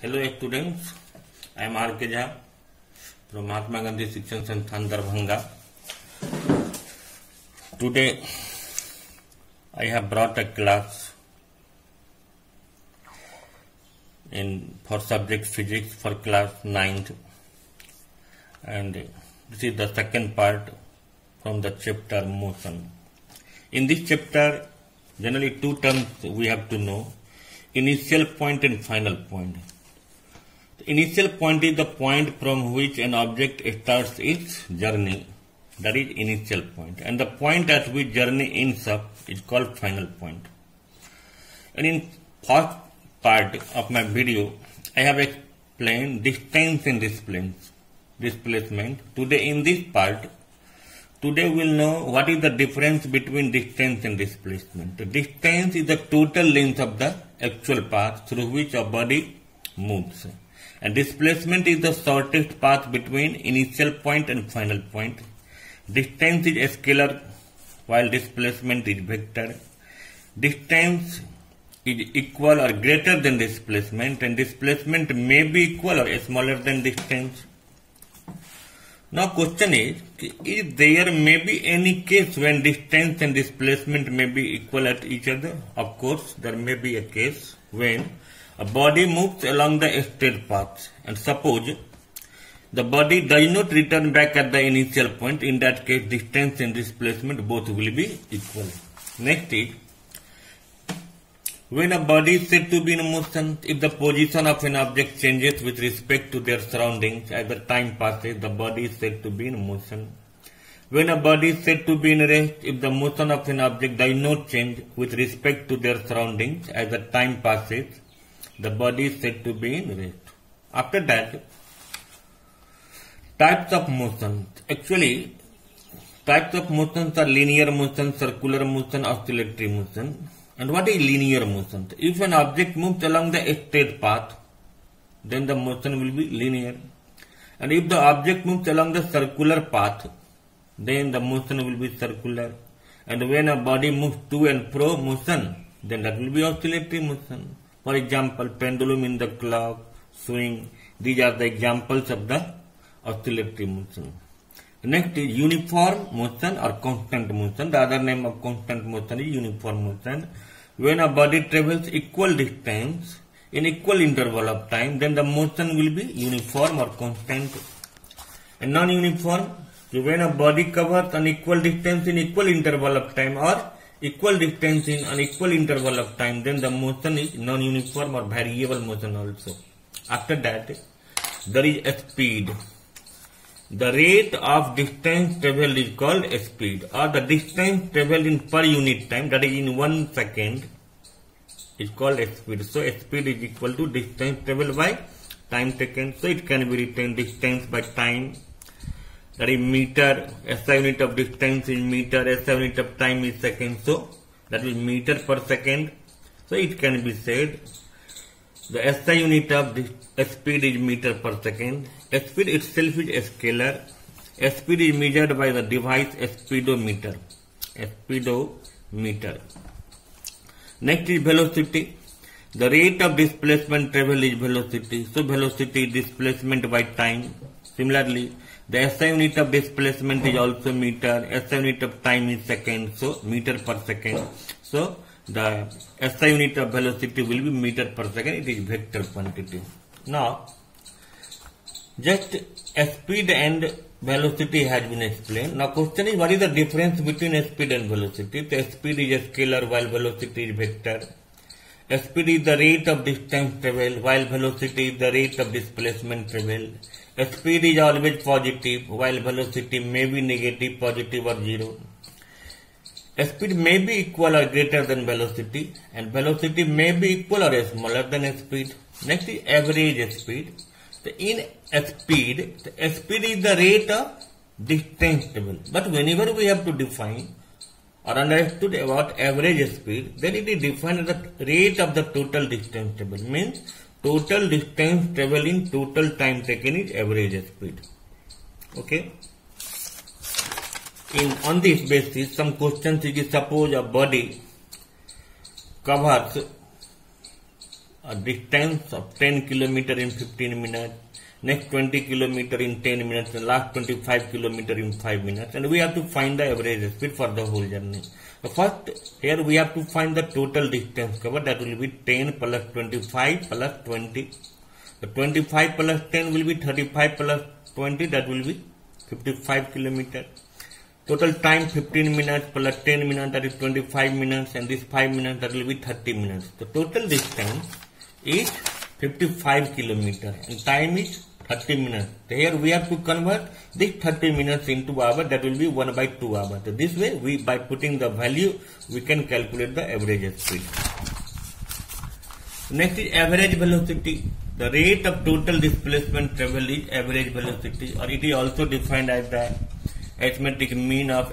Hello students, I am R. K. Jha from Mahatma Gandhi Shikshan Sansthan Darbhanga. Today I have brought a class for subject physics for class 9th, and this is the second part from the chapter motion. In this chapter, generally two terms we have to know: initial point and final point. The initial point is the point from which an object starts its journey. That is initial point. And the point at which journey ends up is called final point. And in first part of my video, I have explained distance and displacement. Today in this part, today we will know what is the difference between distance and displacement. The distance is the total length of the actual path through which a body moves. And displacement is the shortest path between initial point and final point. Distance is a scalar while displacement is vector. Distance is equal or greater than displacement, and displacement may be equal or smaller than distance. Now question is there may be any case when distance and displacement may be equal at each other? Of course, there may be a case when a body moves along the straight path, and suppose the body does not return back at the initial point. In that case, distance and displacement both will be equal. Next is, when a body is said to be in motion, if the position of an object changes with respect to their surroundings as the time passes, the body is said to be in motion. When a body is said to be in rest, if the motion of an object does not change with respect to their surroundings as the time passes, the body is said to be in rest. After that, types of motion. Actually, types of motions are linear motion, circular motion, oscillatory motion. And what is linear motion? If an object moves along the straight path, then the motion will be linear. And if the object moves along the circular path, then the motion will be circular. And when a body moves to and fro motion, then that will be oscillatory motion. For example, pendulum in the clock, swing. These are the examples of the oscillatory motion. Next is uniform motion or constant motion. The other name of constant motion is uniform motion. When a body travels equal distance in equal interval of time, then the motion will be uniform or constant. And non-uniform, so when a body covers an equal distance in equal interval of time or equal distance in an equal interval of time, then the motion is non-uniform or variable motion also. After that, there is a speed. The rate of distance travelled is called a speed, or the distance travelled in per unit time, that is in 1 second, is called a speed. So a speed is equal to distance travelled by time taken. So it can be written distance by time, that is meter. SI unit of distance is meter, SI unit of time is second. So that is meter per second. So it can be said the SI unit of speed is meter per second. Speed itself is a scalar. Speed is measured by the device speedometer. Next is velocity. The rate of displacement travel is velocity. So velocity is displacement by time. Similarly, the SI unit of displacement is also meter. SI unit of time is second. So meter per second. So the SI unit of velocity will be meter per second. It is vector quantity. Now, just speed and velocity has been explained. Now question is, what is the difference between speed and velocity? The speed is a scalar while velocity is vector. Speed is the rate of distance travel while velocity is the rate of displacement travel. Speed is always positive while velocity may be negative, positive or zero. Speed may be equal or greater than velocity, and velocity may be equal or smaller than speed. Next is average speed. In speed, the speed is the rate of distance traveled. But whenever we have to define or understood about average speed, then it is defined as the rate of the total distance traveled. Means total distance traveled in total time taken is average speed. Okay. On this basis, some questions is, suppose a body covers a distance of 10 kilometer in 15 minutes, next 20 kilometer in 10 minutes, and last 25 kilometer in 5 minutes, and we have to find the average speed for the whole journey. So first, here we have to find the total distance covered, that will be 10 plus 25 plus 20. The 25 plus 10 will be 35 plus 20, that will be 55 kilometer. Total time 15 minutes plus 10 minutes, that is 25 minutes, and this 5 minutes, that will be 30 minutes. The total distance is 55 kilometer and time is 30 minutes. Here we have to convert this 30 minutes into hour, that will be 1 by 2 hours. So this way, by putting the value, we can calculate the average speed. Next is average velocity. The rate of total displacement travel is average velocity, or it is also defined as the arithmetic mean of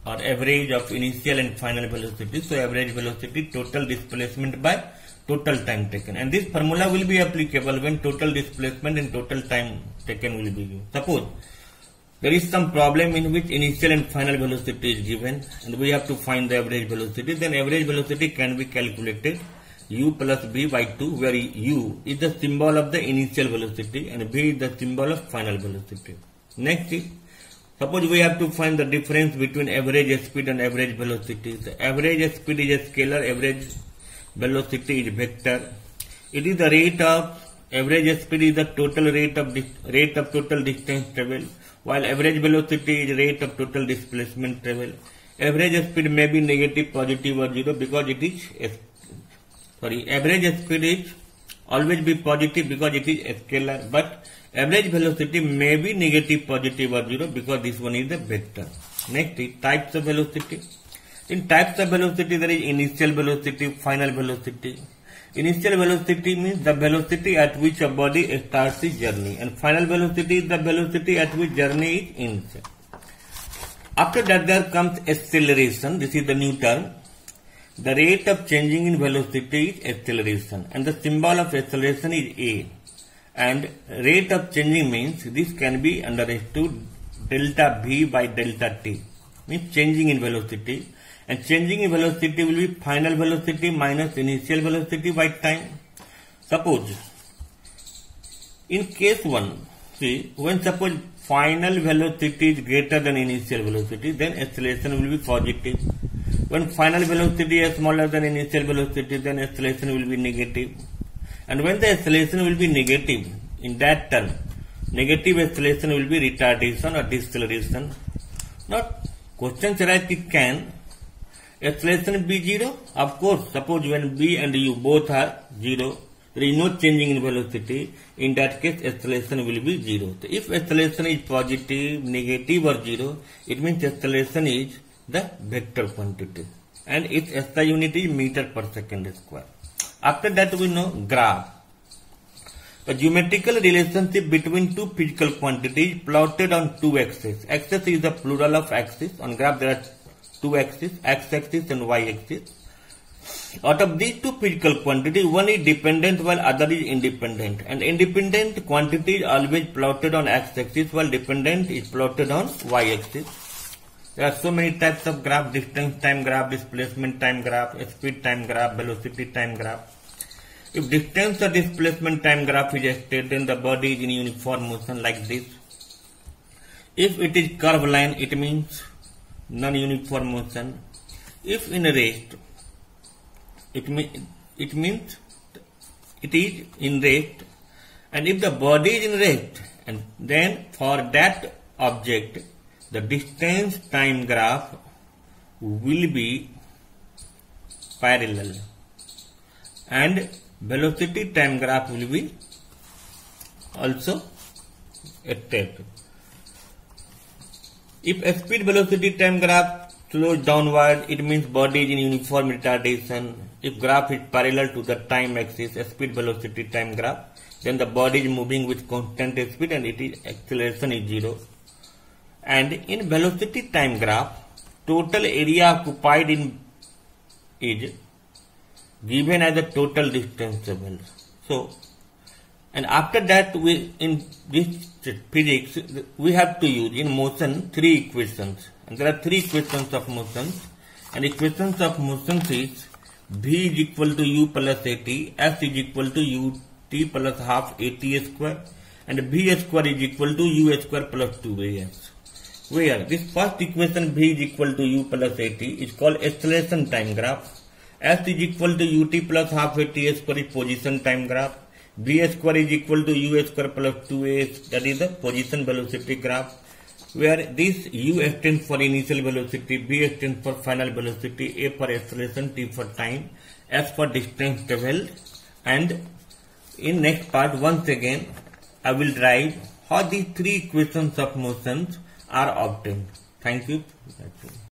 or average of initial and final velocity. So average velocity, total displacement by total time taken, and this formula will be applicable when total displacement and total time taken will be used. Suppose there is some problem in which initial and final velocity is given and we have to find the average velocity, then average velocity can be calculated u plus b by 2, where u is the symbol of the initial velocity and b is the symbol of final velocity. Next is, suppose we have to find the difference between average speed and average velocity. The average speed is a scalar, average velocity is vector. It is the rate of, average speed is the total rate of total distance travel, while average velocity is rate of total displacement travel. Average speed may be negative, positive or zero because it is average speed is always be positive because it is a scalar, but average velocity may be negative, positive or zero because this one is the vector. Next is types of velocity. In types of velocity, there is initial velocity, final velocity. Initial velocity means the velocity at which a body starts its journey, and final velocity is the velocity at which journey is ends. After that, there comes acceleration. This is the new term. The rate of changing in velocity is acceleration, and the symbol of acceleration is a. And rate of changing means this can be understood delta v by delta t, means changing in velocity, and changing in velocity will be final velocity minus initial velocity by time. Suppose in case 1, see, when suppose final velocity is greater than initial velocity, then acceleration will be positive. When final velocity is smaller than initial velocity, then acceleration will be negative. And when the acceleration will be negative, in that term, negative acceleration will be retardation or deceleration. Now, question arises, can acceleration be zero? Of course, suppose when b and u both are zero, there is no changing in velocity. In that case, acceleration will be zero. So if acceleration is positive, negative or zero, it means acceleration is the vector quantity, and its SI unit is meter per second square. After that, we know graph. A geometrical relationship between two physical quantities plotted on two axes. Axis is the plural of axis. On graph there are two axes, x-axis and y-axis. Out of these two physical quantities, one is dependent while other is independent. And independent quantity is always plotted on x-axis while dependent is plotted on y-axis. There are so many types of graph: distance time graph, displacement time graph, speed time graph, velocity time graph. If distance or displacement time graph is stated, then the body is in uniform motion like this. If it is curved line, it means non-uniform motion. If in rest, it means it is in rest. And if the body is in rest, and then for that object, the distance time graph will be parallel and velocity time graph will be also straight. If a speed velocity time graph slows downward, it means body is in uniform retardation. If graph is parallel to the time axis, a speed velocity time graph, then the body is moving with constant speed and it is acceleration is zero. And in velocity time graph, total area occupied in is given as the total distance traveled. So, and after that, we in this physics we have to use in motion three equations, and there are three equations of motion. And equations of motion is V is equal to U plus AT, S is equal to UT plus half AT square, and V square is equal to U square plus 2AS. Where this first equation V is equal to U plus AT is called acceleration time graph. S is equal to UT plus half AT square is position time graph. V square is equal to U square plus 2AS, that is the position velocity graph, where this U stands for initial velocity, V stands for final velocity, A for acceleration, T for time, S for distance traveled. And in next part, once again, I will drive how these three equations of motions are obtained. Thank you.